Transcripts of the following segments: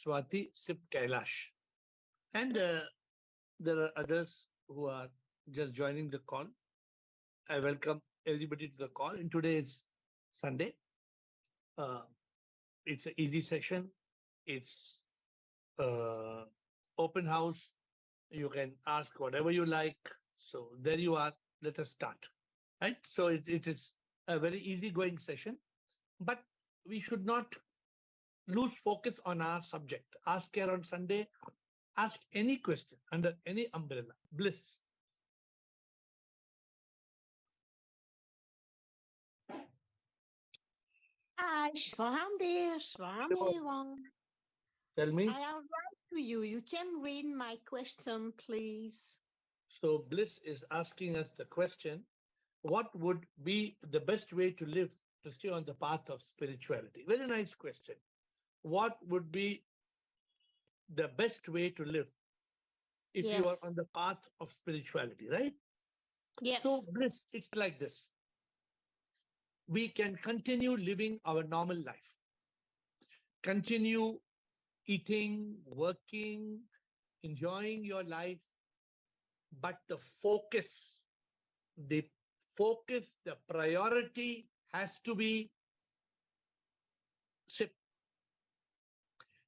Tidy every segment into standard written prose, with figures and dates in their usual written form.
Swati, Sip Kailash. And there are others who are just joining the call. I welcome everybody to the call. And today is Sunday. Uh, it's an easy session. It's uh, open house. You can ask whatever you like. So there you are. Let us start. Right. So it is a very easygoing session, but we should not lose focus on our subject. Ask AiR on Sunday. Ask any question under any umbrella. Bliss. Hi, Shvam everyone. Tell me. I will write to you. You can read my question, please. So Bliss is asking us the question, what would be the best way to live to stay on the path of spirituality? Very nice question. What would be the best way to live if you are Yes. on the path of spirituality, right? Yes. So Bliss, it's like this. We can continue living our normal life, continue eating, working, enjoying your life, but the focus, the priority has to be sip.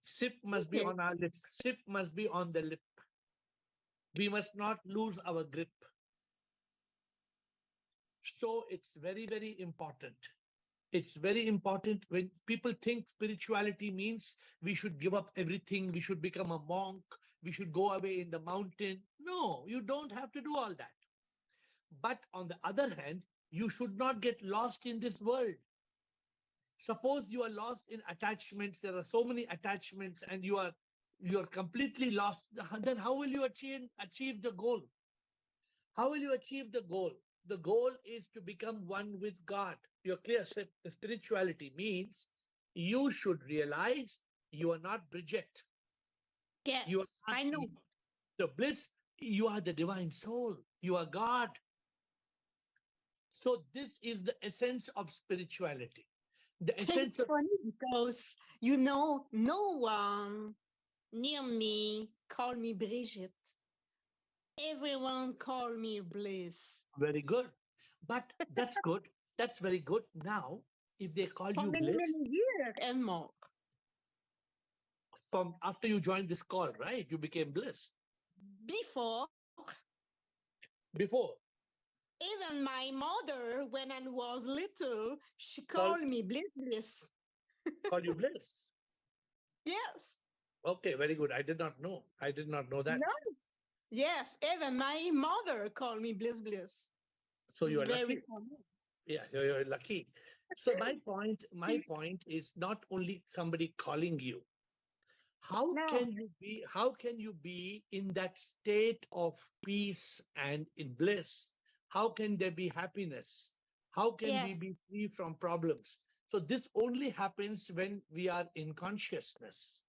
Sip must be Okay. on our lip. Sip must be on the lip. We must not lose our grip. So it's very, very important. It's very important when people think spirituality means we should give up everything, we should become a monk, we should go away in the mountain. No, you don't have to do all that. But on the other hand, you should not get lost in this world. Suppose you are lost in attachments, there are so many attachments and you are completely lost, then how will you achieve the goal? How will you achieve the goal? The goal is to become one with God. You're clear. The spirituality means you should realize you are not Bridget. Yes, You are not I know. the bliss. You are the divine soul. You are God. So this is the essence of spirituality. The essence It's of funny because, no one near me call me Brigitte. Everyone call me Bliss. very good. But that's good. That's very good. Now, if they call For you many, bliss many years and more. from after you joined this call, right? You became bliss. Before, Before, even my mother, when I was little, she call called me Bliss. call you bliss. Yes. Okay, very good. I did not know. I did not know that. No. Yes, even my mother called me Bliss. So It's you are very lucky. funny. Yeah, you're lucky. So my point is not only somebody calling you. No. How can you be in that state of peace and in bliss? How can there be happiness? How can we Yes. be free from problems? So this only happens when we are in consciousness.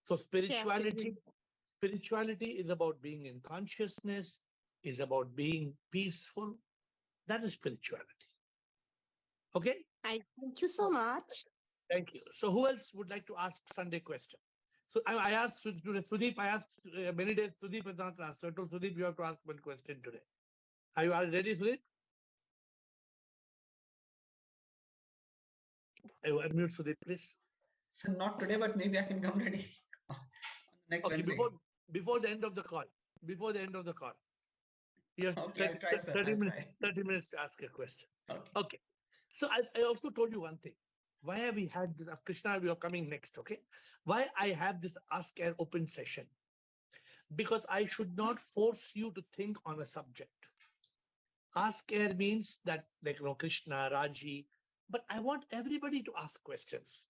So Yes. spirituality is about being in consciousness, is about being peaceful. That is spirituality. Okay. I thank you so much. Thank you. So who else would like to ask Sunday question? So I asked Sudeep, I asked many days, Sudeep has not asked. So I told Sudeep, you have to ask one question today. Are you all ready, Sudeep? I will unmute Sudeep, please. So not today, but maybe I can come ready on the next Okay, Wednesday. before the end of the call. Before the end of the call. You have Okay, I'll try, sir. 30 I'll minutes, try. 30 minutes to ask a question. Okay. Okay. So I also told you one thing. Why have we had this? Krishna, we are coming next, okay? Why I have this Ask AiR open session? Because I should not force you to think on a subject. Ask AiR means that, like, Krishna, Raji, but I want everybody to ask questions.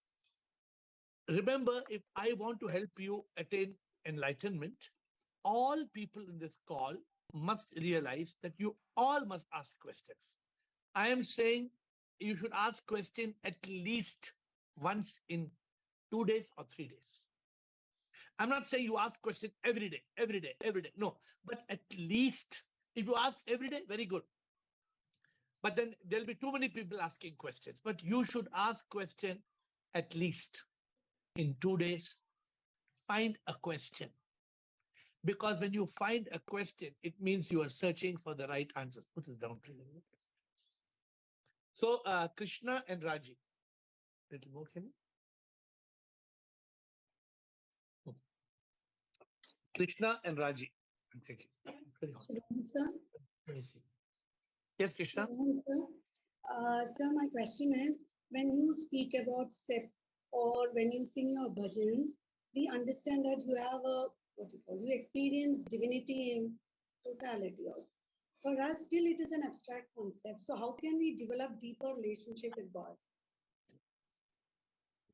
Remember, if I want to help you attain enlightenment, all people in this call must realize that you all must ask questions. I am saying you should ask question at least once in 2 days or 3 days. I'm not saying you ask question every day, every day, every day. No, but at least if you ask every day, very good. But then there'll be too many people asking questions. But you should ask question at least in 2 days, find a question. Because when you find a question, it means you are searching for the right answers. Put this down, please. So, Krishna and Raji. Little more, can you? Krishna and Raji. Thank you. Shalom, sir. Let me see. Yes, Krishna. Shalom, sir. Sir, my question is, when you speak about SIP or when you sing your bhajans, we understand that you have you experience divinity in totality. For us, still it is an abstract concept. So how can we develop deeper relationship with God?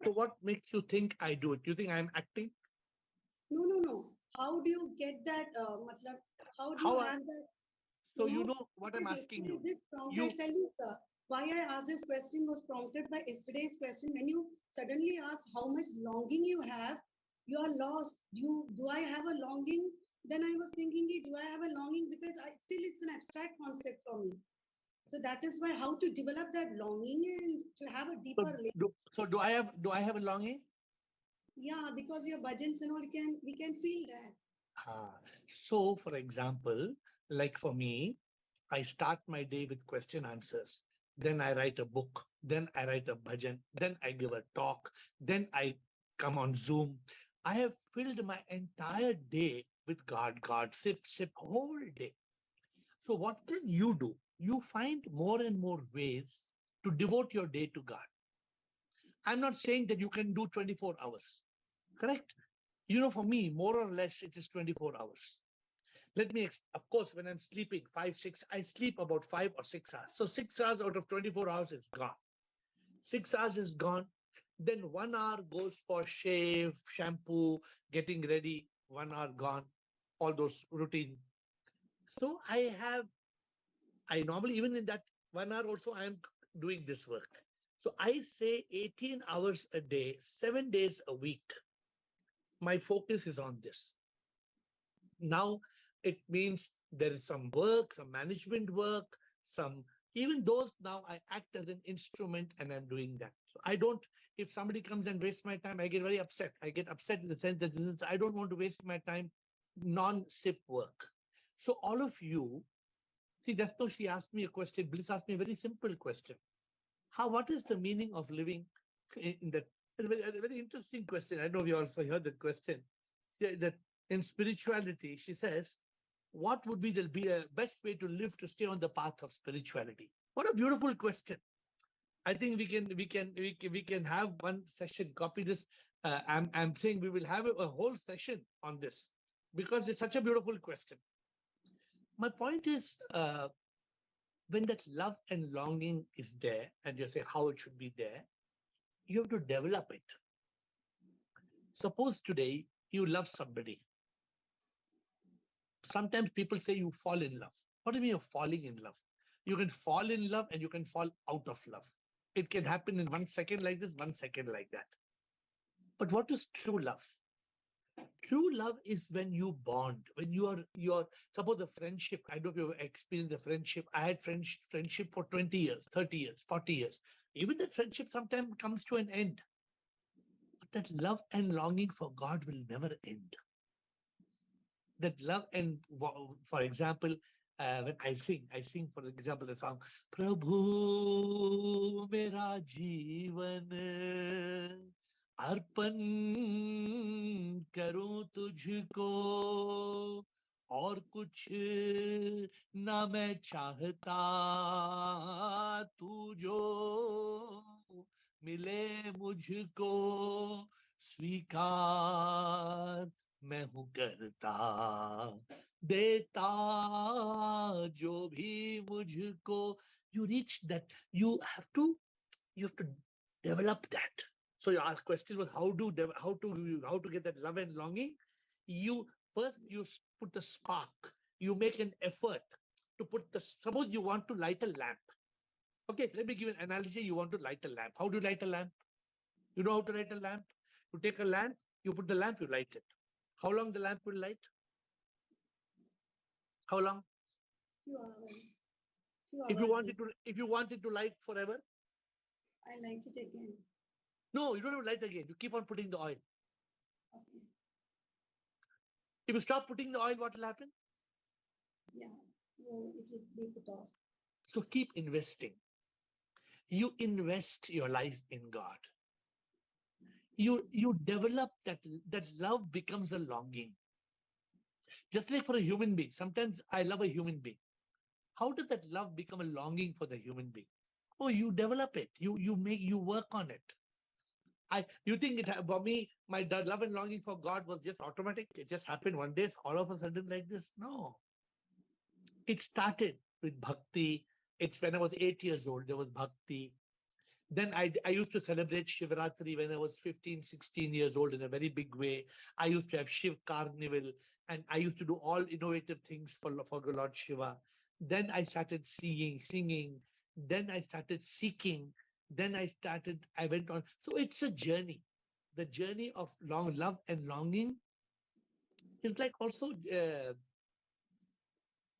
So what makes you think I do it? Do you think I'm acting? No. How do you get that? How do you have that? So you know what I'm asking you. I'll tell you, sir. Why I asked this question was prompted by yesterday's question. When you suddenly ask how much longing you have, you are lost. Do I have a longing? Then I was thinking, do I have a longing? Because still it's an abstract concept for me. So that is why how to develop that longing and to have a deeper relationship. So do I have a longing? Yeah, because your bhajans and all, we can feel that. So for example, like for me, I start my day with question answers. Then I write a book. Then I write a bhajan. Then I give a talk. Then I come on Zoom. I have filled my entire day with God, sip, whole day. So what can you do? You find more and more ways to devote your day to God. I'm not saying that you can do 24 hours. Correct? You know, for me, more or less, it is 24 hours. Let me, of course, when I'm sleeping 5, 6, I sleep about 5 or 6 hours. So 6 hours out of 24 hours is gone. 6 hours is gone. Then 1 hour goes for shave, shampoo, getting ready. 1 hour gone. All those routine. So I normally, even in that 1 hour also, I am doing this work. So I say 18 hours a day, 7 days a week. My focus is on this. Now, it means there is some work, some management work, even those now I act as an instrument and I'm doing that. So I don't, if somebody comes and wastes my time, I get very upset. I get upset in the sense that I don't want to waste my time, non-SIP work. So all of you, see, that's how she asked me a question. Bliss asked me a very simple question. What is the meaning of living in that? A very interesting question. I know we also heard that question. That in spirituality, she says, what would be the best way to live to stay on the path of spirituality? What a beautiful question. I think we can have one session, copy this. I'm saying we will have a whole session on this because it's such a beautiful question. My point is, when that love and longing is there, and you say how it should be there, you have to develop it. Suppose today you love somebody. Sometimes people say you fall in love. What do you mean you're falling in love? You can fall in love and you can fall out of love. It can happen in 1 second like this, 1 second like that. But what is true love? True love is when you bond, when you're suppose the friendship. I don't know if you've experienced the friendship. I had friendship for 20 years, 30 years, 40 years. Even that friendship sometimes comes to an end. But that love and longing for God will never end. That love and, for example, when I sing, for example, the song, Prabhu Mera Jeevan अर्पण करूं तुझको और कुछ ना मैं चाहता तू जो मिले मुझको स्वीकार मैं हूं करता देता जो भी मुझको. You reach that, you have to develop that. So your question was how to get that love and longing. You first put the spark. You make an effort to put suppose you want to light a lamp. Okay, let me give an analogy. You want to light a lamp. How do you light a lamp? You know how to light a lamp? You take a lamp, you put the lamp, you light it. How long the lamp will light? How long? 2 hours. If you want it to light forever? I light it again. No, you don't have to light again. You keep on putting the oil. Okay. If you stop putting the oil, what will happen? Yeah. No, it will be put off. So keep investing. You invest your life in God. You develop that love becomes a longing. Just like for a human being, sometimes I love a human being. How does that love become a longing for the human being? Oh, you develop it. You work on it. You think for me, my love and longing for God was just automatic? It just happened one day, all of a sudden like this? No. It started with bhakti. It's when I was 8 years old, there was bhakti. Then I used to celebrate Shivaratri when I was 15, 16 years old in a very big way. I used to have Shiv Carnival, and I used to do all innovative things for Lord Shiva. Then I started singing. Then I started seeking. Then I went on. So it's a journey. The journey of long love and longing is like also,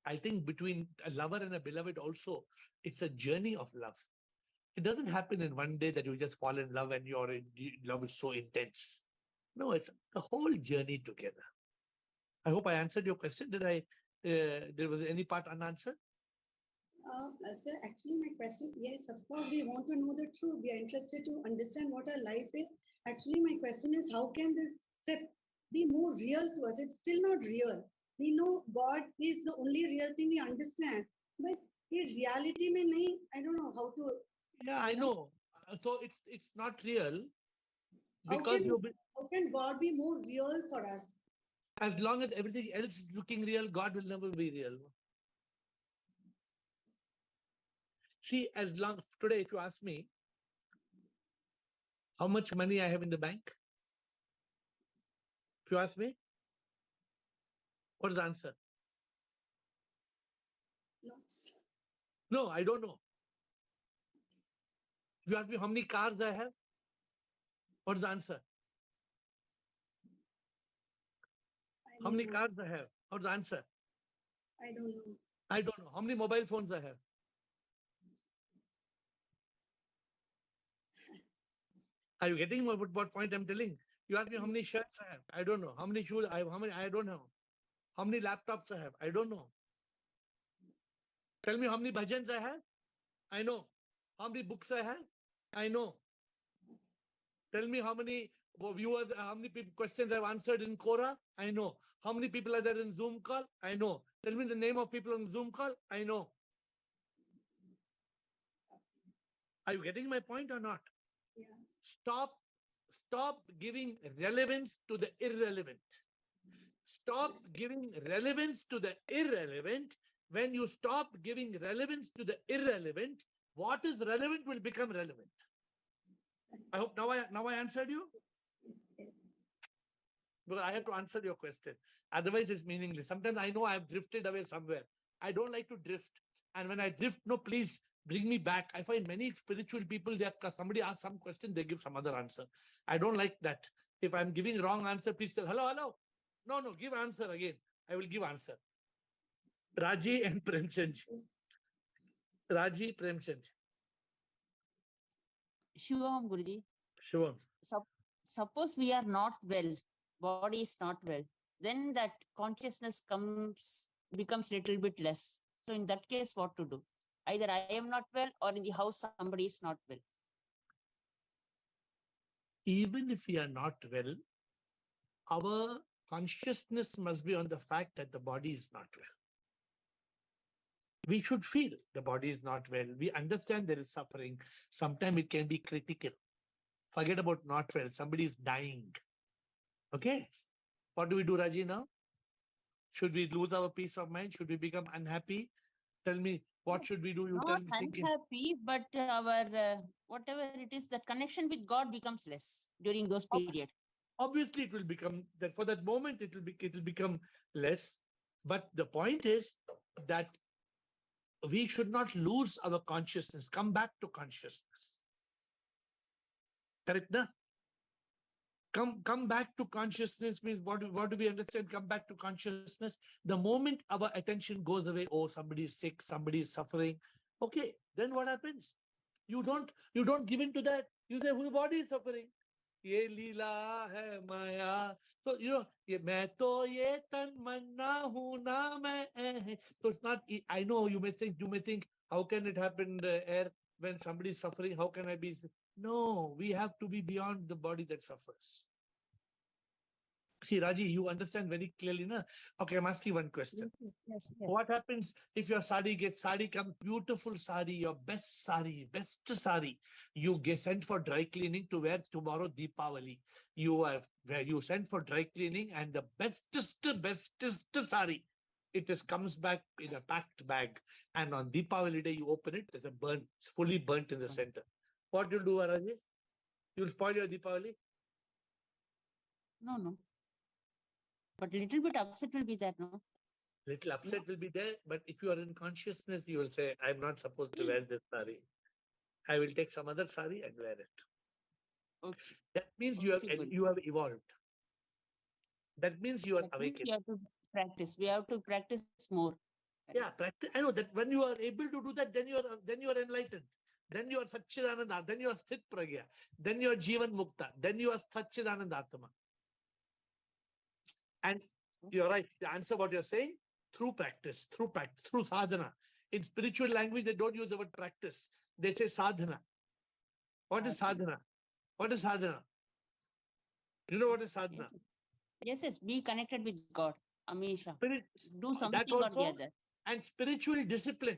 I think between a lover and a beloved also, it's a journey of love. It doesn't happen in one day that you just fall in love and your love is so intense. No, it's a whole journey together. I hope I answered your question. There was any part unanswered? Sir, actually, my question, yes, of course, we want to know the truth. We are interested to understand what our life is. Actually, my question is, how can this step be more real to us? It's still not real. We know God is the only real thing we understand, but in reality, I don't know how to. Yeah, I know. So it's not real How because how can God be more real for us? as long as everything else is looking real, God will never be real. See, as long today, if you ask me how much money I have in the bank, if you ask me, what is the answer? Lots. No, I don't know. If you ask me how many cars I have, what is the answer? How many cars I have? What's the answer? I don't know. I don't know. How many mobile phones I have? Are you getting what point I'm telling? You ask me how many shirts I have. I don't know. How many shoes I have? How many? I don't know. How many laptops I have? I don't know. Tell me how many bhajans I have? I know. How many books I have? I know. Tell me how many viewers, how many people questions I've answered in Quora? I know. How many people are there in Zoom call? I know. Tell me the name of people on Zoom call? I know. Are you getting my point or not? Yeah. Stop giving relevance to the irrelevant. Stop giving relevance to the irrelevant. When you stop giving relevance to the irrelevant, what is relevant will become relevant. I hope now I answered you. Yes. Because I have to answer your question. Otherwise, it's meaningless. Sometimes I know I have drifted away somewhere. I don't like to drift. And when I drift, no, please bring me back. I find many spiritual people, somebody asks some question, they give some other answer. I don't like that. If I'm giving wrong answer, please tell, hello. No, give answer again. I will give answer. Raji and Premchand. Raji, Premchand. Shivam, Guruji. Shivam. Suppose we are not well, body is not well, then that consciousness becomes little bit less. So in that case, what to do? Either I am not well or in the house somebody is not well. Even if we are not well, our consciousness must be on the fact that the body is not well. We should feel the body is not well. We understand there is suffering. Sometimes it can be critical. Forget about not well. Somebody is dying. Okay. What do we do, Raji, now? Should we lose our peace of mind? Should we become unhappy? Tell me, what should we do? You not tell me. Unhappy, but our whatever it is, that connection with God becomes less during those periods. Obviously, it will become that for that moment. It will become less. But the point is that we should not lose our consciousness. Come back to consciousness. Correct, na? Come back to consciousness means what do we understand? Come back to consciousness. The moment our attention goes away, oh, somebody is sick, somebody is suffering. Okay, then what happens? You don't give in to that. You say, whose body is suffering? ये लीला है माया. So you know, ये मैं तो ये तमन्ना हूँ ना मैं है. So it's not. I know you may think, how can it happen, AiR, when somebody is suffering? How can I be? No, we have to be beyond the body that suffers. See, Raji, you understand very clearly, na? Okay, I'm asking one question. Yes. What happens if your sari comes, beautiful sari, your best sari, you get sent for dry cleaning to wear tomorrow Deepavali. You sent for dry cleaning and the bestest sari, comes back in a packed bag. And on Deepavali day, you open it, there's a burn, it's fully burnt in the center. What you'll do, Raji? You'll spoil your Deepavali? No. But little bit upset will be there, no? Little upset will be there, but if you are in consciousness, you will say, I'm not supposed to wear this sari. I will take some other sari and wear it. Okay. That means Okay, good. you have evolved. That means you are That means awakened. we have to practice. We have to practice more. Yeah, practice. I know that when you are able to do that, then you are enlightened. Then you are Satchidananda. Then you are Sthit Pragya. Then you are Jivan Mukta. Then you are Satchidananda Atma. And you're right. To answer what you're saying, through practice, through sadhana. In spiritual language, they don't use the word practice. They say sadhana. What is sadhana? What is sadhana? You know what is sadhana? Yes. Be connected with God. Amisha. Do something That or also, the other. and spiritual discipline.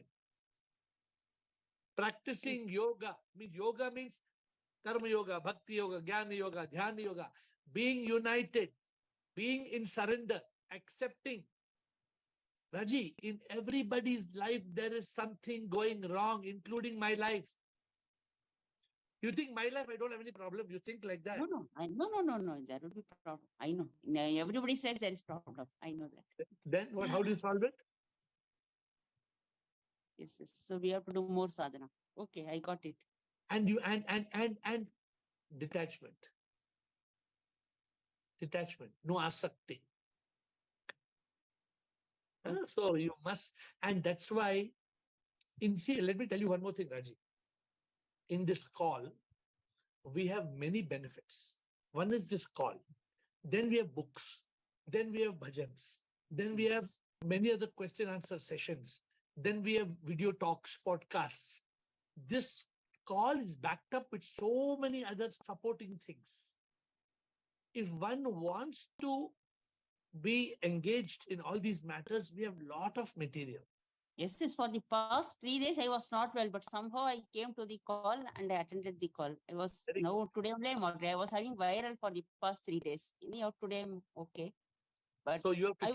Practicing yoga means karma yoga, bhakti yoga, jnana yoga, dhyana yoga. Being united, being in surrender, accepting. Raji, in everybody's life, there is something going wrong, including my life. You think my life, I don't have any problem. You think like that? No. There will be problem. I know. Everybody says there is problem. I know that. Then what? How do you solve it? Yes. So we have to do more sadhana. Okay, I got it. And you and detachment. No asakti. So you must, and that's why. Let me tell you one more thing, Raji. In this call, we have many benefits. One is this call. Then we have books. Then we have bhajans. Then we have many other question answer sessions. Then we have video talks, podcasts. This call is backed up with so many other supporting things. If one wants to be engaged in all these matters, we have a lot of material. Yes, for the past 3 days, I was not well, but somehow I came to the call and I attended the call. I was today only I'm okay. I was having viral for the past 3 days. Anyhow, today I'm okay. But so you have to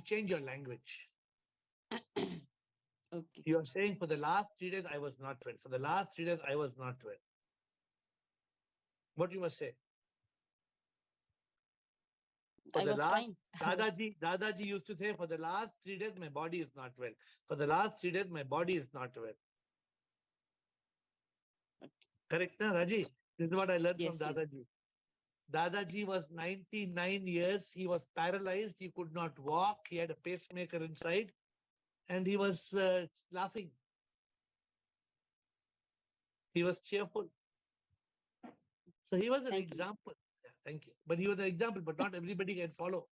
change your language. Okay. You are saying for the last 3 days I was not well. For the last 3 days I was not well. What you must say? I was fine. Dadaji used to say, for the last 3 days my body is not well. For the last 3 days my body is not well. Okay. Correct, na, Raji? This is what I learned from Yes. Dadaji. Dadaji was 99 years. He was paralyzed. He could not walk. He had a pacemaker inside. And he was laughing. He was cheerful. So he was an example. Yeah, thank you. But he was an example, but not everybody can follow.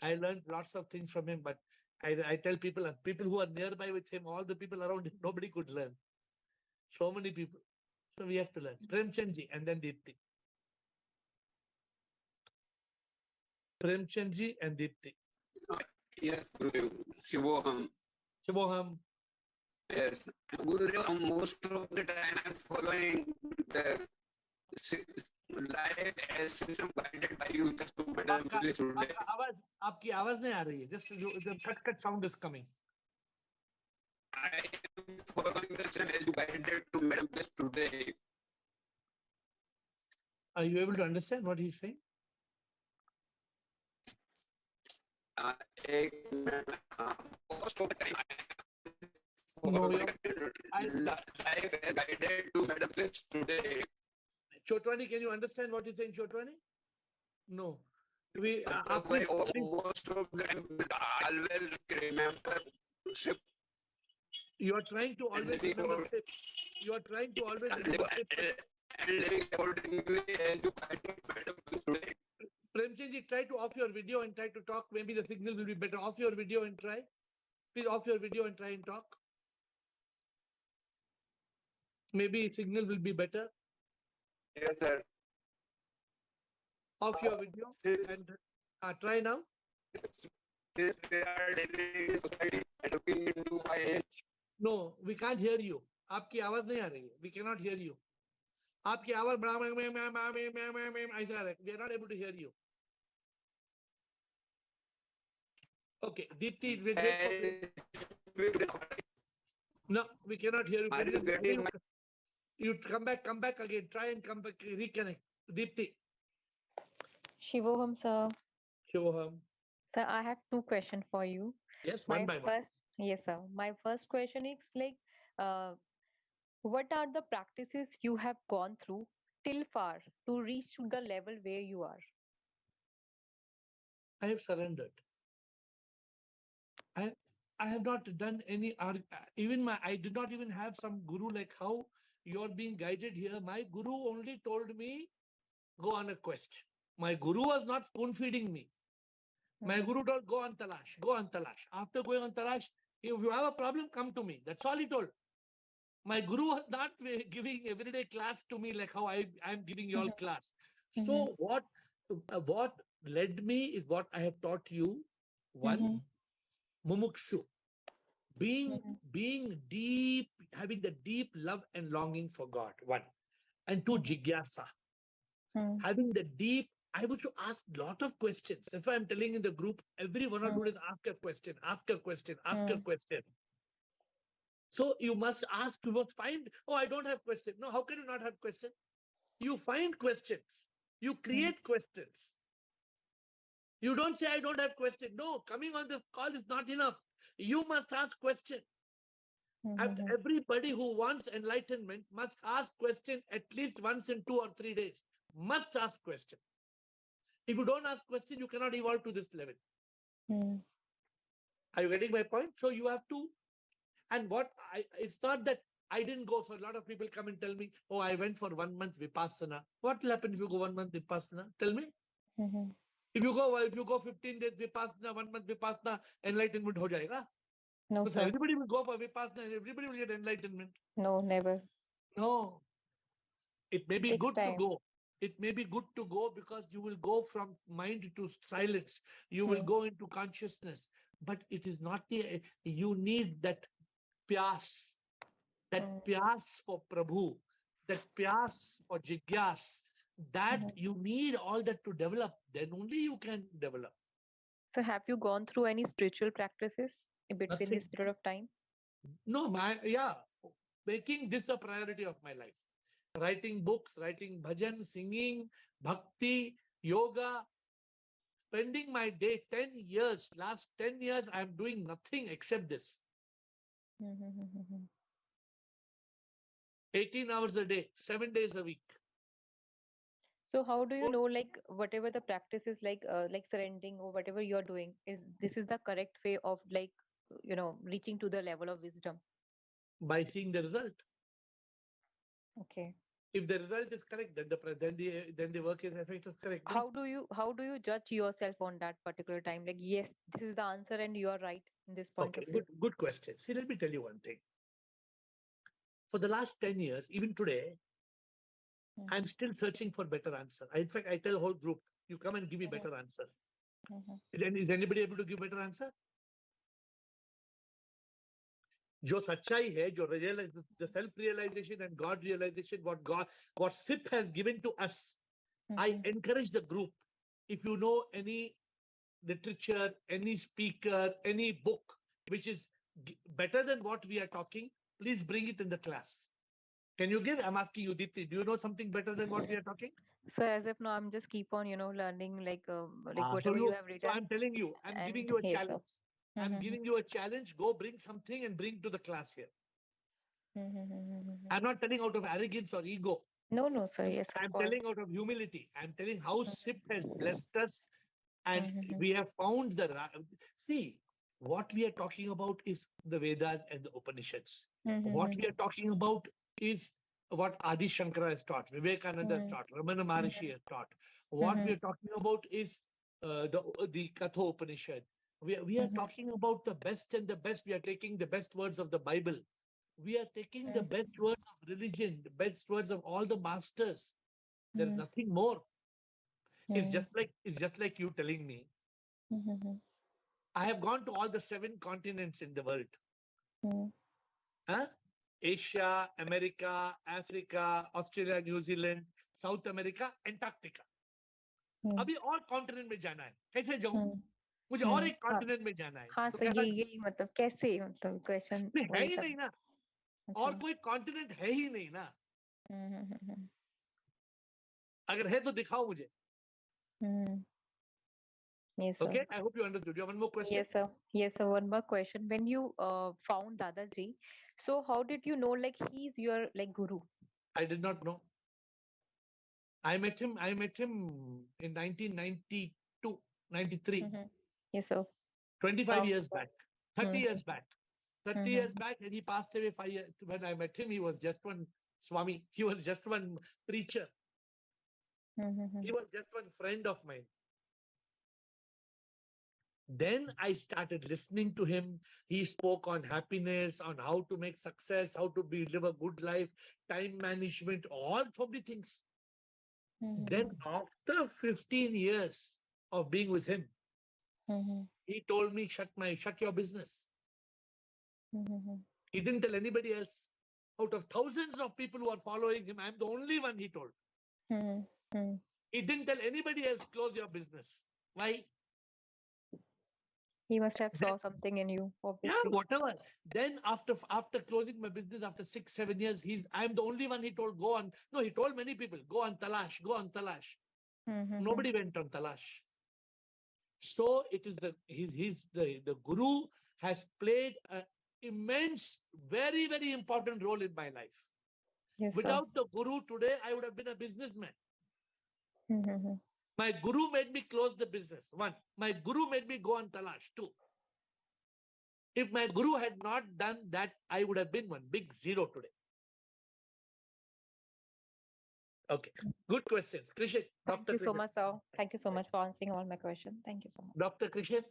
I learned lots of things from him, but I tell people who are nearby with him, all the people around him, nobody could learn. So many people. So we have to learn. Premchandji and then Deepti. Premchandji and Deepti. Yes, Gurudev. Shivoham. Shivoham. Yes. Gurudev, most of the time I'm following the life as system guided by you just to better today. आपकी आवाज नहीं आ रही है. Just the cut sound is coming. I am following the system as you guided to Madam Bliss today. Are you able to understand what he's saying? Most of the time No, life as guided to Madam Bliss today. Chotwani, can you understand what he's saying, Chotwani? No. We most of the time always remember. You are trying to always remember. You are trying to always remember. and living accordingly as you guided Madam today. Premchandji, try to off your video and try to talk. Maybe the signal will be better. Off your video and try. Please off your video and try and talk. Maybe signal will be better. Yes, sir. Off your video and try now. Since we are living in society and looking into my age, No, we can't hear you. आपकी आवाज नहीं आ रही है. We cannot hear you. आपकी आवाज बड़ा ऐसा आ रहा है. We are not able to hear you. Okay, Deepti, wait for no, we cannot hear you. Are you getting You come back again. Try and come back, reconnect. Deepti. Shivoham, sir. Shivoham. Sir, I have two questions for you. Yes, one by one. Yes, sir. My first question is like, what are the practices you have gone through till far to reach to the level where you are? I have surrendered. I have not done any, I did not even have some guru like how you're being guided here. My guru only told me, go on a quest. My guru was not spoon feeding me. My guru told, go on talash, go on talash. After going on talash, if you have a problem, come to me. That's all he told. My guru was not giving everyday class to me like how I'm giving you all class. So what led me is what I have taught you. One, mumukshu. Being deep, having the deep love and longing for God. One. And two, jigyasa. Having the deep, I would ask a lot of questions. That's why I'm telling in the group, every 1 or 2 days, ask a question, ask a question, ask a question. So you must ask, you must find, oh, I don't have question. No, how can you not have question? You find questions. You create questions. You don't say, I don't have question. No, coming on this call is not enough. You must ask question. And everybody who wants enlightenment must ask question at least once in 2 or 3 days. Must ask question. If you don't ask question, you cannot evolve to this level. Are you getting my point? So you have to, and it's not that I didn't go. So a lot of people come and tell me, oh, I went for 1 month Vipassana. What will happen if you go 1 month Vipassana? Tell me. If you go 15 days Vipassana, 1 month Vipassana, enlightenment ho jayega? No, So sir. everybody will go for Vipassana and everybody will get enlightenment. No, never. No. It may be Takes good to time. go. It may be good to go because you will go from mind to silence. You will go into consciousness. But it is not you need that pyas. That pyas for Prabhu. That pyas for jigyas. That you need all that to develop. Then only you can develop. So have you gone through any spiritual practices in between Nothing. this period of time? No, making this a priority of my life. Writing books, writing bhajan, singing, bhakti, yoga, spending my day 10 years, last 10 years, I'm doing nothing except this. 18 hours a day, 7 days a week. So how do you know, like, whatever the practice is like surrendering or whatever you're doing, this is the correct way of, like, reaching to the level of wisdom? By seeing the result. Okay. If the result is correct, then the work is effect is correct. How do you judge yourself on that particular time? Like, yes, this is the answer and you are right in this point Okay, of view. good question. See, let me tell you one thing. For the last 10 years, even today, I'm still searching for better answer. In fact, I tell the whole group, you come and give me better answer. Is anybody able to give better answer? जो सच्चाई है, जो the self-realization and God realization, what SIP has given to us, I encourage the group. If you know any literature, any speaker, any book which is better than what we are talking, please bring it in the class. Can you give? I'm asking you, Deepti, do you know something better than what we are talking? So as of now, I'm just keep on, learning like whatever you have written. So I'm telling you, I'm giving you a yes, challenge. I'm giving you a challenge. Go bring something and bring to the class here. I'm not telling out of arrogance or ego. No, sir. Yes, of I'm course. telling out of humility. I'm telling how SIP has blessed us, and we have found the. See, what we are talking about is the Vedas and the Upanishads. What we are talking about is what Adi Shankara has taught, Vivekananda has taught, Ramana Maharishi has taught. What we are talking about is the Katha Upanishad. We are talking about the best and the best. We are taking the best words of the Bible. We are taking the best words of religion, the best words of all the masters. There is nothing more. It's just like you telling me. I have gone to all the 7 continents in the world. Huh? Asia, America, Africa, Australia, New Zealand, South America, Antarctica. अभी और continent में जाना है, कैसे जाऊं? मुझे और एक कॉन्टिनेंट में जाना है. हाँ तो सर, यही मतलब कैसे, मतलब क्वेश्चन है ही नहीं ना, और कोई कॉन्टिनेंट है ही नहीं ना. अगर है तो दिखाओ मुझे. Yes, sir. Okay, I hope you understood. You have one more question? Yes, sir. Yes, sir. One more question. When you found Dadaji, so how did you know like he's your like guru? I did not know. I met him in 1992, 93. Yes, sir. 25 years back, 30 years back. 30 Mhm. years back, and he passed away 5 years. When I met him, he was just one Swami. He was just one preacher. He was just one friend of mine. Then I started listening to him. He spoke on happiness, on how to make success, how to live a good life, time management, all of the things. Then after 15 years of being with him, he told me, shut your business. He didn't tell anybody else. Out of thousands of people who are following him, I'm the only one, he told. He didn't tell anybody else, close your business. Why? He must have saw something in you, obviously. Yeah, whatever. Then after closing my business after 6-7 years, I'm the only one he told, go on. No, he told many people, go on Talash, go on Talash. Nobody went on Talash. So it is the Guru has played an immense, very, very important role in my life. Yes, Without the Guru today, I would have been a businessman. My Guru made me close the business. 1. My Guru made me go on Talash. 2. If my Guru had not done that, I would have been one big zero today. Okay, good questions. Krishan, Thank you so much, sir. Thank you so much for answering all my questions. Thank you so much. Dr. Krishan?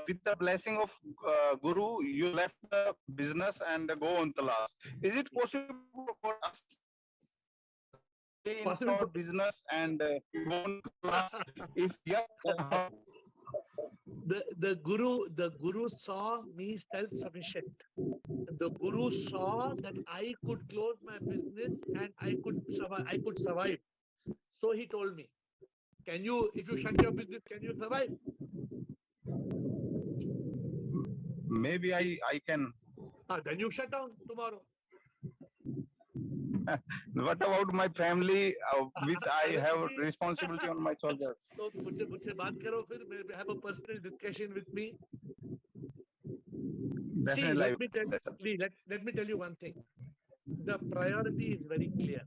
With the blessing of Guru, you left the business and go on Talash. Is it possible for us to stay in our business and go on Talash? If yes, how? The Guru saw me self-sufficient. The Guru saw that I could close my business and I could survive. So he told me, if you shut your business, can you survive? Maybe I can. Then you shut down tomorrow. What about my family, which I have responsibility on my shoulders? So मुझसे बात करो फिर, have a personal discussion with me. See, let me tell you one thing. The priority is very clear.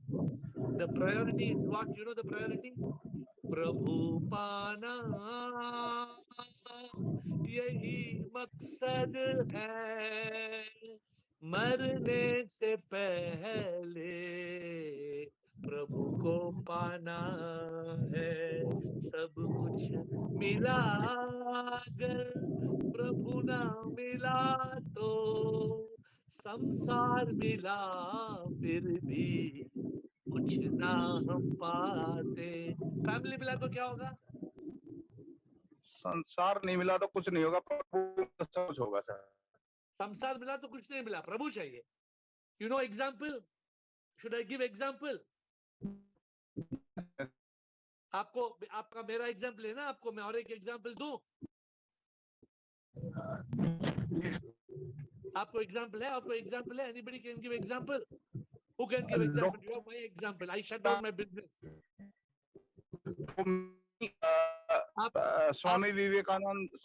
The priority is what? You know the priority? Prabhu Pana, yahi maqsad hai, marne se pehle प्रभु को पाना है. सब कुछ मिला अगर प्रभु ना मिला तो संसार मिला फिर भी कुछ ना हम पाते. फैमिली मिला तो क्या होगा? संसार नहीं मिला तो कुछ नहीं होगा, प्रभु सब कुछ होगा सर. संसार मिला तो कुछ नहीं मिला, प्रभु चाहिए. You know example? Should I give example? आपका मेरा एग्जाम्पल है ना, आपको मैं और एक एग्जाम्पल दूं. आपको एग्जाम्पल है? Anybody can give example? Who can give example? You have my example. I shut down my business. Swami Vivekananda.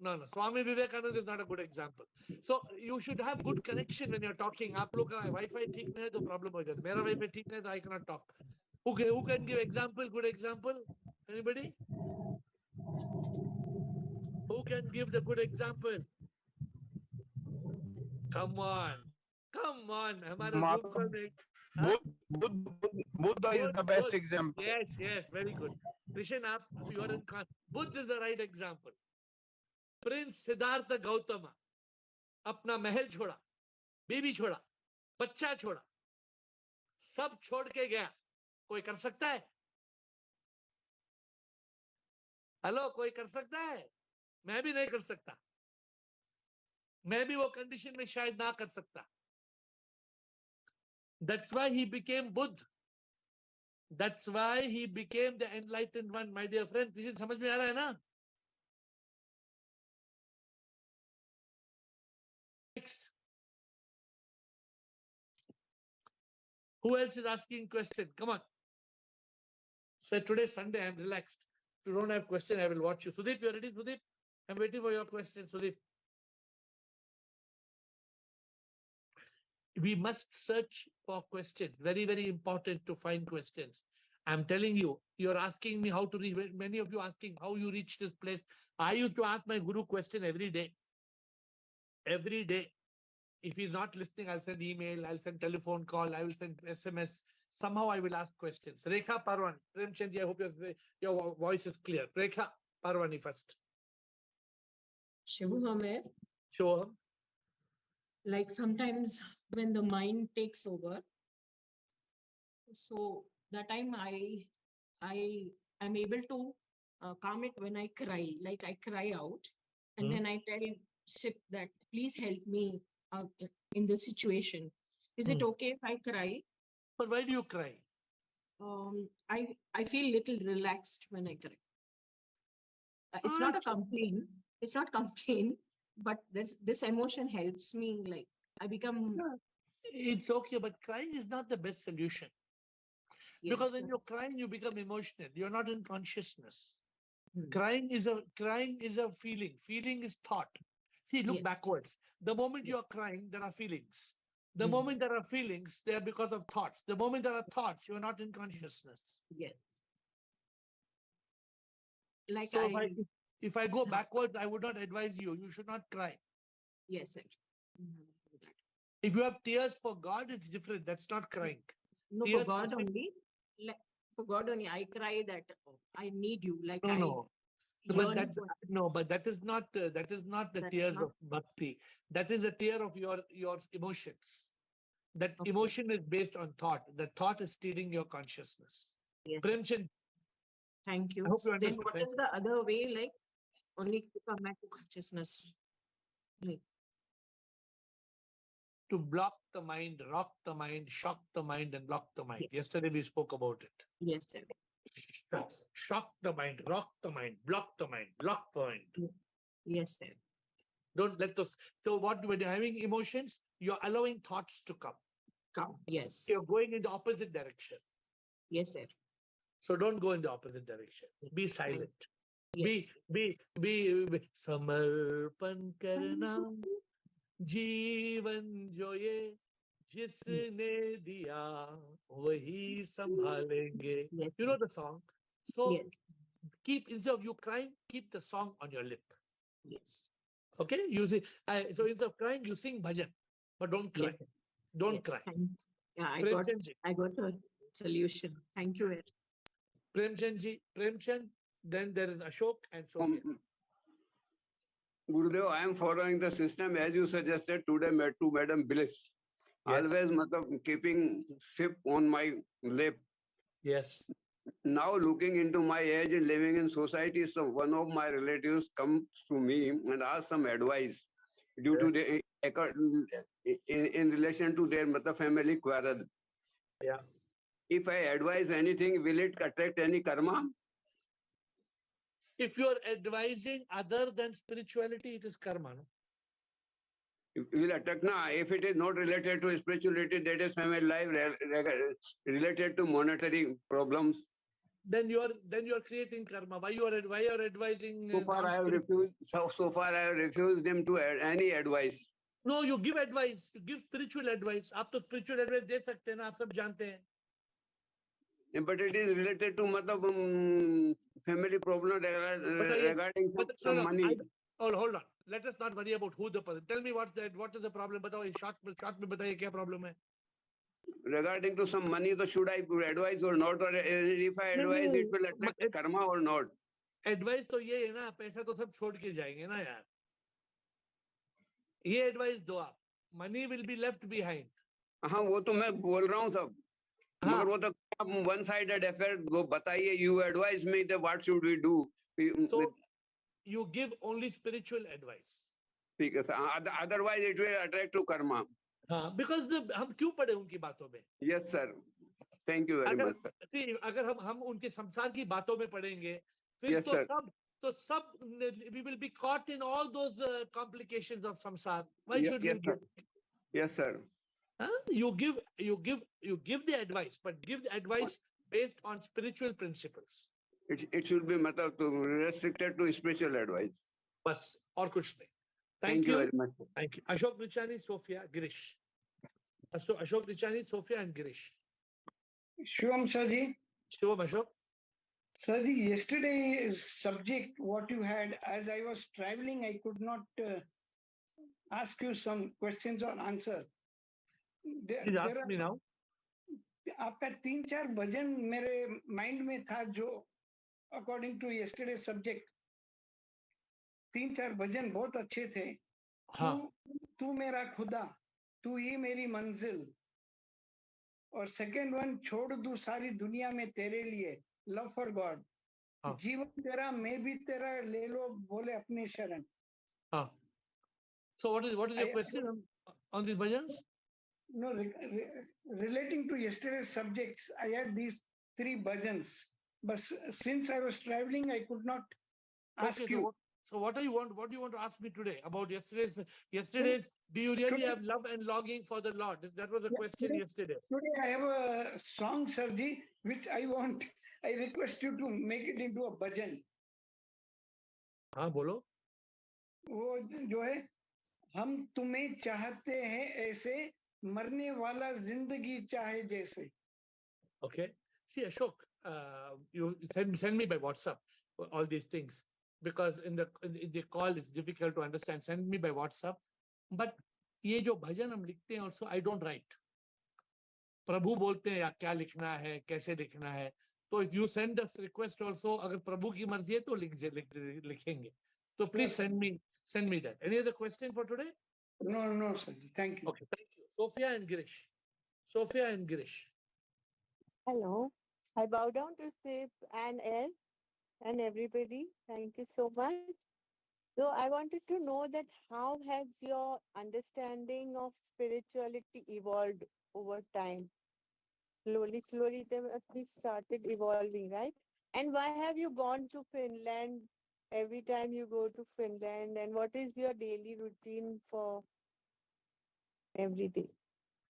No. Swami Vivekananda is not a good example. So you should have good connection when you're talking. आप लोग का Wi-Fi ठीक नहीं है तो problem हो जाता है. मेरा Wi-Fi ठीक नहीं है तो I cannot talk. Who can give example? Good example? Anybody? Who can give the good example? Come on. Come on. हमारे Mata- Zoom में हाँ? Buddha is the best Good. example. Yes, yes, very good. Krishan, you are in Buddha is the right example. Prince Siddhartha Gautama अपना महल छोड़ा, बीबी छोड़ा, बच्चा छोड़ा, सब छोड़ के गया. कोई कर सकता है? हेलो, कोई कर सकता है? मैं भी नहीं कर सकता. मैं भी वो कंडीशन में शायद ना कर सकता. That's why he became Buddha. That's why he became the enlightened one, my dear friend. This समझ में आ रहा है ना? Next. Who else is asking question? Come on. So today Sunday, I'm relaxed. If you don't have question, I will watch you. Sudeep, you ready, Sudeep? I'm waiting for your question, Sudeep. We must search for questions. Very, very important to find questions. I'm telling you, you're asking me how to reach. Many of you asking how you reach this place. I used to ask my guru question every day. Every day. If he's not listening, I'll send email, I'll send telephone call, I will send SMS. Somehow I will ask questions. Rekha Parwani. Premchandji, I hope your voice is clear. Rekha Parwani first. Shivu, Sure. like sometimes when the mind takes over, so that time I'm able to calm it when I cry. Like I cry out, and then I tell Shiv that please help me out in this situation. Is it okay if I cry? But why do you cry? I feel little relaxed when I cry. It's not a complaint. It's not complaint, but this emotion helps me. Like I become. It's okay, but crying is not the best solution. Yes, Because when sir. you're crying, you become emotional. You're not in consciousness. Hmm. Crying is a feeling. Feeling is thought. See, look Yes. backwards. The moment Yes. you're crying, there are feelings. The Hmm. moment there are feelings, they are because of thoughts. The moment there are thoughts, you're not in consciousness. Yes. Like So I. if I go backwards, I would not advise you. You should not cry. Yes, sir. If you have tears for God, it's different. That's not crying. No, Tears for God for- only. Like for God only, I cry that I need you. Like No, I. no. But yearn that for- no, but that is not the That's tears not- of bhakti. That is a tear of your emotions. That Okay. emotion is based on thought. The thought is stealing your consciousness. Yes, sir. Premchand, Thank you. I hope you Then understood. what is the other way? Like only to come back to consciousness. Like To block the mind, rock the mind, shock the mind, and block the mind. Yesterday we spoke about it. yes, sir. Shock the mind, rock the mind, block the mind, lock the mind. Yes, sir. Don't let those. So what when you're having emotions, you're allowing thoughts to come. Come. Yes. You're going in the opposite direction. Yes, sir. So don't go in the opposite direction. Be silent. Yes. Be समर्पण करना जीवन जो ये जिसने दिया वही संभालेंगे. Yes. You know the song. So Yes. keep, instead of you crying, keep the song on your lip. Yes. Okay, you see. So instead of crying, you sing bhajan, but don't cry. Yes, sir. Don't Yes. cry. Yeah, I Premchandji, got a solution. Thank you. Premchand. Then there is Ashok and Sophia. Gurudev, I am following the system as you suggested today to Madam Bliss. Yes. Always matlab, keeping sip on my lip. Yes. Now looking into my age and living in society, so one of my relatives comes to me and asks some advice due to the in relation to their family quarrel. Yeah. If I advise anything, will it attract any karma? If you are advising other than spirituality, it is karma. No? Will attract na. If it is not related to spirituality, that is family life related to monetary problems. Then you are creating karma. Why you are advising? So far I have refused. So far I have refused them to any advice. No, you give advice. You give spiritual advice. आप तो spiritual advice दे सकते हैं ना. आप सब जानते हैं. But it is related to family problem regarding some money. Hold on. let us not worry about who the person. Tell me what is the problem? बताओ short में बताइए क्या problem है? Regarding to some money, so should I advise or not? Or if I advise, it will attract karma or not? Advice तो ये है ना, पैसा तो सब छोड़ के जाएंगे ना यार. ये advice दो आप. Money will be left behind. हाँ वो तो मैं बोल रहा हूँ सब. मगर वो तो one sided affair. वो बताइए, you advise me that what should we do? So you give only spiritual advice. ठीक है sir. Otherwise it will attract to karma. हाँ, because हम क्यों पड़े उनकी बातों में? Yes sir. Thank you very much sir. See, अगर हम उनके संसार की बातों में पड़ेंगे, फिर Yes, sir. तो सब we will be caught in all those complications of samsara. Why should yes, we give? Yes sir. You give the advice, but give the advice based on spiritual principles. It should be restricted to spiritual advice. बस और कुछ नहीं. Thank you very much. Thank you. Ashok Richani, Sophia, Girish. Ashok Richani, Sophia, and Girish. Shivam Sirji. Shivam Ashok. Sirji, yesterday's subject, what you had, as I was traveling, I could not ask you some questions or answer. Please ask me now. आपका 3-4 भजन मेरे mind में था जो according to yesterday subject 3-4 भजन बहुत अच्छे थे. हाँ. तू मेरा खुदा, तू ही मेरी मंजिल, और सेकंड वन छोड़ दूं सारी दुनिया में तेरे लिए, लव फॉर गॉड. जीवन तेरा मैं भी तेरा, ले लो बोले अपने शरण. हाँ. So what is your question on these bhajans? No, relating to yesterday's subjects, I had these 3 bhajans, but since I was traveling, I could not ask you. So what do you want? What do you want to ask me today about yesterday's? Do you really have love and longing for the Lord? That was the question yesterday. Today I have a song, Sirji, which I request you to make it into a bhajan. हाँ बोलो. वो जो है, हम तुम्हें चाहते हैं ऐसे, मरने वाला जिंदगी चाहे जैसे. Okay. See, Ashok, you send me by WhatsApp all these things, because in the call it's difficult to understand. Send me by WhatsApp. But ये जो भजन हम लिखते हैं also I don't write. प्रभु बोलते हैं या क्या लिखना है, कैसे लिखना है. तो if you send us request also, अगर प्रभु की मर्जी है तो लिखेंगे. So please send me that. Any other question for today? No, sir. Thank you. Okay, thank you. Sophia and Girish. Hello. I bow down to Sip and AiR and everybody. Thank you so much. So I wanted to know that how has your understanding of spirituality evolved over time? Slowly, it must be started evolving, right? And why have you gone to Finland every time you go to Finland? And what is your daily routine for every day?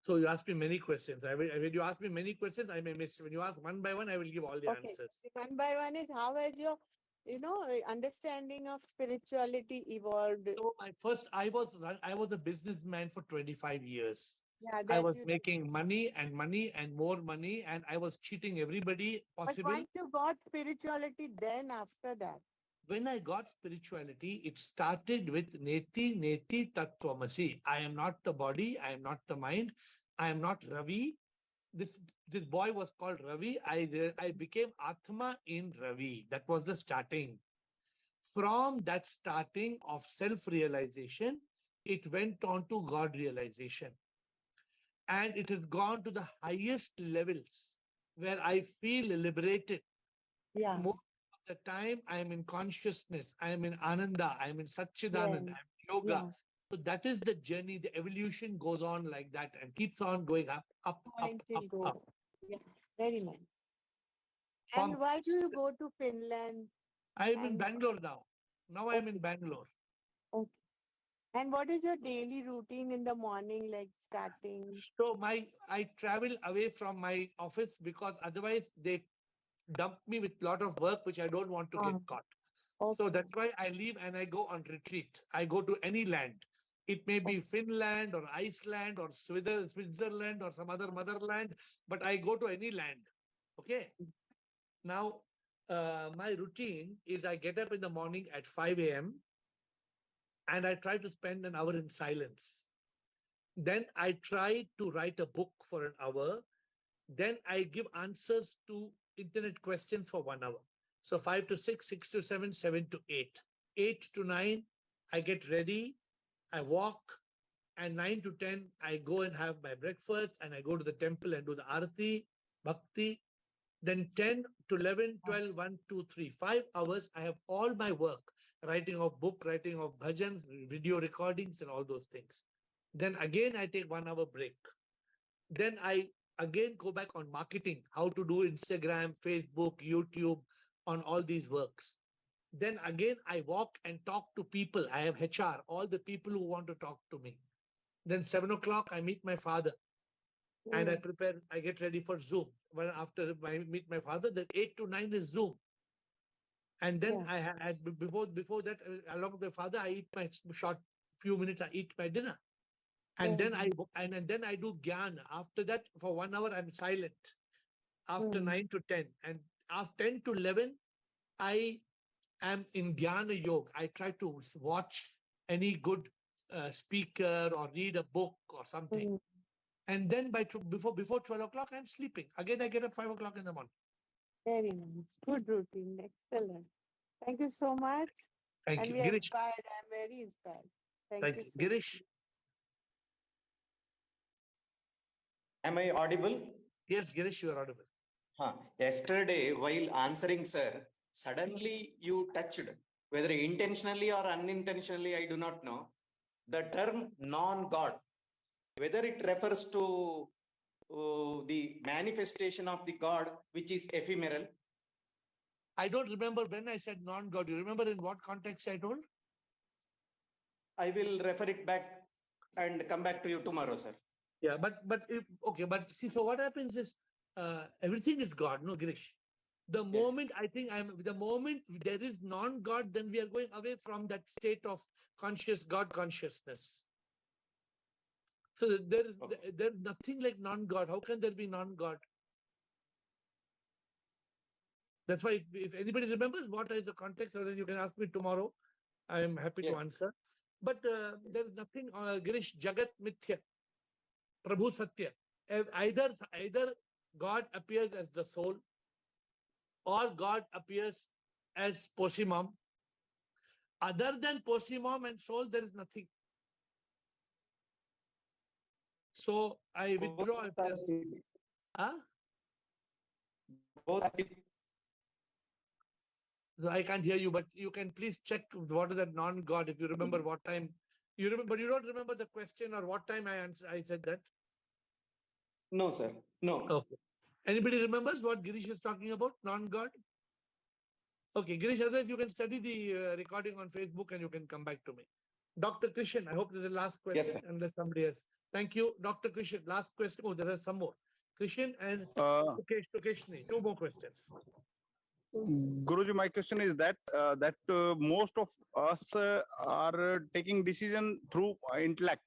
So you ask me many questions. When you ask me many questions, I may miss. When you ask one by one, I will give all the answers. One by one is how has your understanding of spirituality evolved? So I was a businessman for 25 years. Yeah, I was making money and more money, and I was cheating everybody possible. But once you got spirituality, then after that? When I got spirituality, it started with Neti Tattvamasi. I am not the body, I am not the mind, I am not Ravi. This boy was called Ravi. I became Atma in Ravi. That was the starting. From that starting of self-realization, it went on to God realization. And it has gone to the highest levels where I feel liberated. Yeah. Most of the time, I am in consciousness, I am in Ananda, I am in Satchidananda, I am in yoga. Yeah. So that is the journey. The evolution goes on like that and keeps on going up. Yeah, very nice. And why do you go to Finland? I am in Bangalore now. Now I am in Bangalore. Okay. And what is your daily routine in the morning, like starting? So I travel away from my office because otherwise they dump me with a lot of work which I don't want to get caught. Okay. So that's why I leave and I go on retreat. I go to any land. It may be Finland or Iceland or Switzerland or some other motherland, but I go to any land. Okay. Now, my routine is I get up in the morning at 5 a.m. and I try to spend an hour in silence. Then I try to write a book for an hour. Then I give answers to internet questions for 1 hour. So 5 to 6, 6 to 7, 7 to 8. 8 to 9, I get ready, I walk, and 9 to 10, I go and have my breakfast, and I go to the temple and do the arati, bhakti. Then 10 to 11, 12, 1, 2, 3, 5 hours, I have all my work, writing of book, writing of bhajans, video recordings, and all those things. Then again, I take 1 hour break. Then I again go back on marketing, how to do Instagram, Facebook, YouTube, on all these works. Then again, I walk and talk to people. I have HR, all the people who want to talk to me. Then 7 o'clock, I meet my father. And I prepare, I get ready for Zoom. Well, after I meet my father, then 8 to 9 is Zoom. And then I had before that, along with my father, I eat my short few minutes, I eat my dinner. And then and then I do Gyan. After that, for 1 hour, I'm silent. After 9 to 10. And after 10 to 11, I am in Jnana Yoga. I try to watch any good speaker or read a book or something. And then before 12 o'clock, I'm sleeping. Again, I get up 5 o'clock in the morning. Very nice. Good routine. Excellent. Thank you so much. Thank And you. we are Girish. inspired. I'm very inspired. Thank you. So Girish. Am I audible? Yes, Girish, you are audible. Yesterday, while answering, sir, suddenly you touched, whether intentionally or unintentionally, I do not know, the term non-God, whether it refers to the manifestation of the God, which is ephemeral. I don't remember when I said non-God. You remember in what context I told? I will refer it back and come back to you tomorrow, sir. Yeah, but see, so what happens is everything is God, no, Girish. The moment the moment there is non-God, then we are going away from that state of conscious God consciousness. So there's nothing like non-God. How can there be non-God? That's why if anybody remembers what is the context, or then you can ask me tomorrow. I am happy to answer. But there is nothing, Girish, Jagat Mithya, Prabhu Satya. Either God appears as the soul, or God appears as Posimam. Other than Posimam and soul, there is nothing. So I withdraw. I can't hear you, but you can please check what is that non-God, if you remember what time you remember. You don't remember the question or what time I said that? No, sir. No. Okay. Anybody remembers what Girish is talking about? Non-God? Okay, Girish, otherwise you can study the recording on Facebook and you can come back to me. Dr. Krishan, I hope this is the last question. Yes, unless somebody else. Thank you, Dr. Krishan. Last question. Oh, there are some more. Krishan and Tukeshni. 2 more questions. Guruji, my question is that most of us are taking decision through intellect,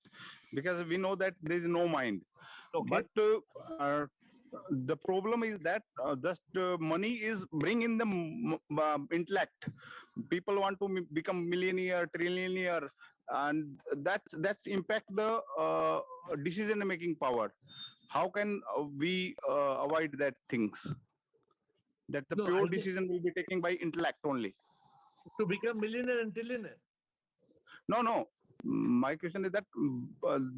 because we know that there is no mind. Okay. But the problem is that just money is bring in the intellect. People want to become millionaire, trillionaire, and that's impact the decision making power. How can we avoid that things? That the pure decision will be taken by intellect only. To become millionaire and trillionaire? No. My question is that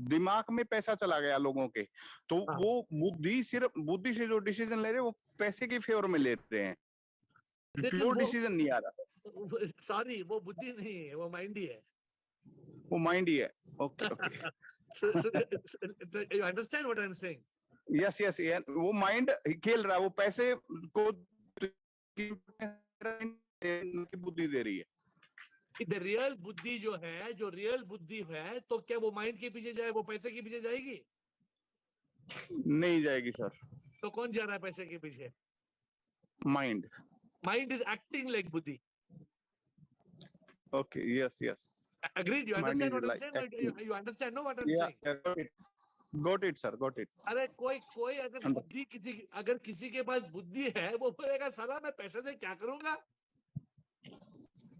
दिमाग में पैसा चला गया लोगों के, तो वो बुद्धि से जो डिसीजन ले रहे हैं वो पैसे के फेवर में ले रहे हैं, प्योर डिसीजन नहीं आ रहा. सॉरी, वो बुद्धि नहीं है, वो माइंड ही है. वो माइंड ही है. Okay. So you understand what I'm saying? Yes. वो माइंड खेल रहा है, वो पैसे को बुद्धि दे रही है. The real बुद्धि जो रियल बुद्धि है, तो क्या वो माइंड के पीछे जाए, वो पैसे के पीछे जाएगी? नहीं जाएगी सर. तो कौन जा रहा है पैसे के पीछे? Mind. Mind is acting like बुद्धि. Okay. Yes. Agreed. You understand what I'm saying? You understand, no, what I'm saying? Got it, sir. Got it. अरे कोई अगर बुद्धि अगर किसी के पास बुद्धि है, वो बोलेगा साला मैं पैसे से क्या करूंगा?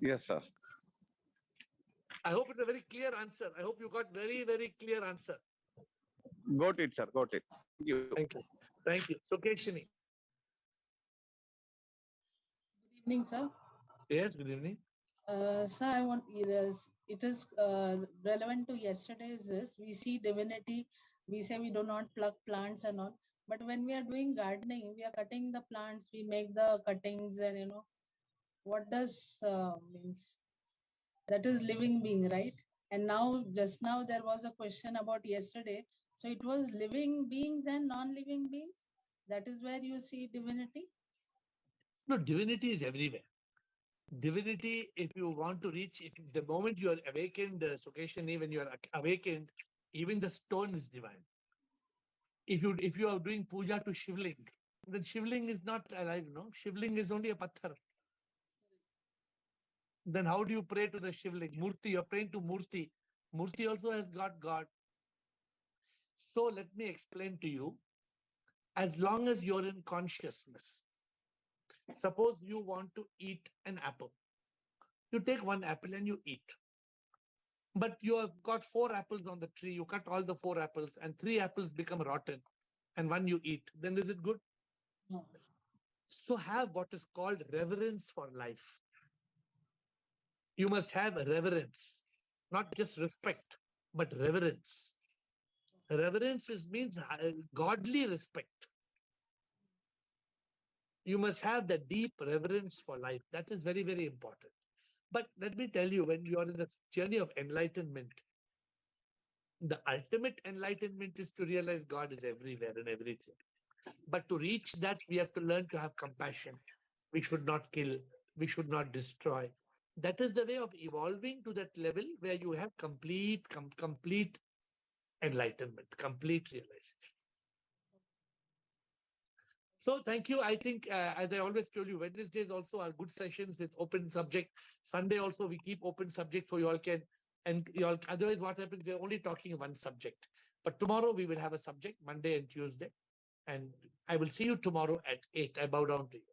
Yes, sir. I hope it's a very clear answer. I hope you got very, very clear answer. Got it, sir. Got it. Thank you. Thank you. Thank you. So, Keshini. Good evening, sir. Yes, good evening. Sir, I want it is relevant to yesterday's this. We see divinity, we say we do not pluck plants and all. But when we are doing gardening, we are cutting the plants, we make the cuttings and what does means? That is living being, right? And now, just now, there was a question about yesterday. So it was living beings and non-living beings. That is where you see divinity. No, divinity is everywhere. Divinity, if you want to reach, if the moment you are awakened, Sukeshini, when you are awakened, even the stone is divine. If you are doing puja to Shivling, then Shivling is not alive, no? Shivling is only a patthar. Then how do you pray to the Shivling? Murti, you're praying to Murti. Murti also has got God. So let me explain to you. As long as you're in consciousness, suppose you want to eat an apple. You take one apple and you eat. But you have got 4 apples on the tree. You cut all the 4 apples and 3 apples become rotten and one you eat. Then is it good? No. So have what is called reverence for life. You must have reverence, not just respect, but reverence. Reverence means godly respect. You must have the deep reverence for life. That is very, very important. But let me tell you, when you are in the journey of enlightenment, the ultimate enlightenment is to realize God is everywhere and everything. But to reach that, we have to learn to have compassion. We should not kill. We should not destroy. That is the way of evolving to that level where you have complete enlightenment, complete realization. So thank you. I think, as I always told you, Wednesdays also are good sessions with open subject. Sunday also we keep open subject so you all can, and you all, otherwise what happens, we're only talking one subject. But tomorrow we will have a subject, Monday and Tuesday. And I will see you tomorrow at 8. I bow down to you.